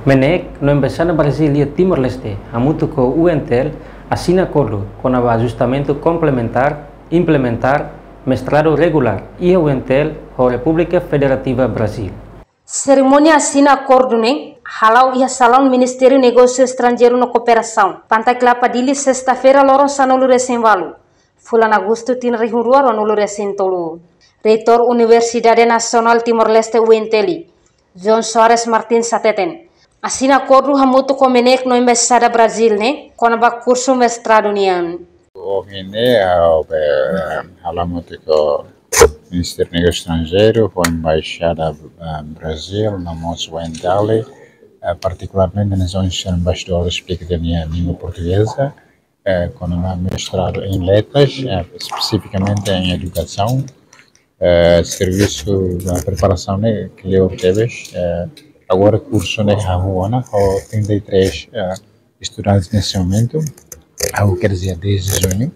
Menek, no embaixada Brasília Timor-Leste, a muito com o UNTEL, assina acordo com o ajustamento complementar, implementar, mestrado regular e a UNTEL com a República Federativa Brasil. Cerimônia assina acordo, né? Halau e Salão Ministério Negócio Estrangeiro na Cooperação. Pantaclapa dili sexta-feira loro sanulu recém-valu. Fulan Agosto tin rihurua nulu recém-tolu. Reitor Universidade Nacional Timor-Leste UNTEL, John Soares Martins Sateten. Assina acordo hamutu com Menek no Embaixada Brasil, né? Com a curso mestrado nian. O falamos com Ministério do Negócio Estrangeiro, com a Embaixada Brasil, na nossa UNTEL, particularmente nas zonas embaixadores que explicam a língua portuguesa, com um mestrado em letras, especificamente em educação, serviço de preparação que eu obteve, agora curso na Havuana, com 33 estudantes nesse momento, quer dizer, desde junho.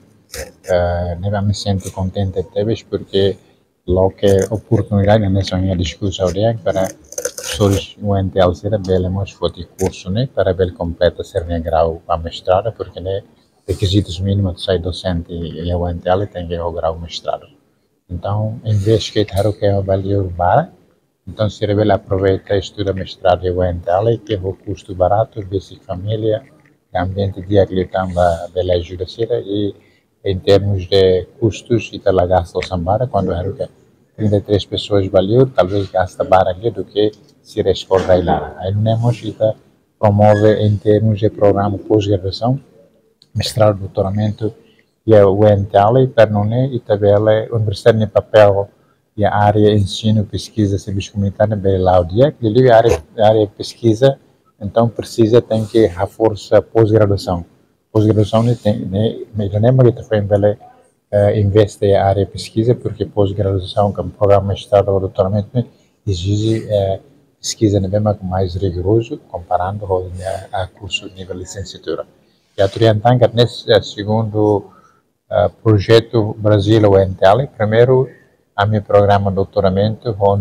Eu me sinto contente porque logo que a oportunidade nessa minha discussão para professores UNTEL ser belemos foi curso para ver completa ser grau a mestrado porque requisitos mínimos de ser docente e a UNTEL tem que o grau mestrado. Então, em vez de ter o que é valor barato, então se revela aproveita estuda mestrado e UNTEL que é o custo barato, basic família, ambiente dia que também bela ajuda e em termos de custos e de gasto sambara quando é que 33 pessoas valeu talvez gasta barato do que se escola lá. Aí nós promove em termos de programa pós-graduação, mestrado, doutoramento e a UNTEL para não e também a universidade de papel e a área ensino pesquisa serviço comunitário bem lá o dia que a área pesquisa então precisa tem que a força pós-graduação tem me lembro que também bem investe em área pesquisa porque pós-graduação com programa mestrado ou doutoramento exige pesquisa mais rigoroso comparando com a curso de nível de licenciatura. E a Triantan que nesse segundo projeto Brasil UNTEL, primeiro a meu programa de doutoramento com a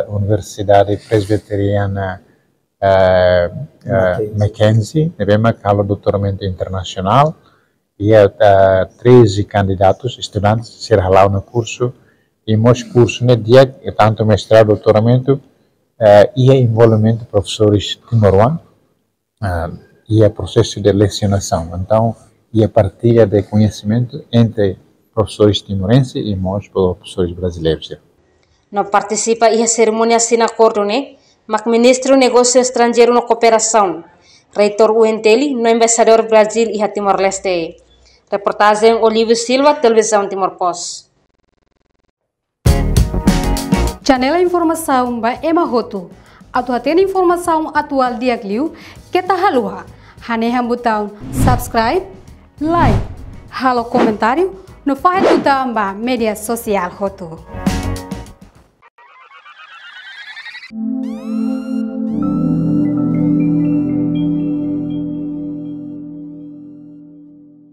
Universidade Presbiteriana Mackenzie, que é o doutoramento internacional e 13 candidatos, estudantes, serão lá no curso e meus cursos no dia, tanto mestrado, doutoramento e envolvimento de professores timoruanos e o processo de lecionação. Então, e a partilha de conhecimento entre professores timorenses e nós, professores brasileiros. Não participa e a cerimônia assina acordo, né? Mas Ministro do Negócio Estrangeiro na Cooperação, Reitor UNTEL, no Embaixador Brasil e a Timor-Leste. Reportagem Olívio Silva, Televisão Timor-Post. Janela Informação by Emma Roto. Atuaten informação atual diagliu que tá halua. Haneha botão subscribe, like, halo comentário no faz botão ba media social Roto.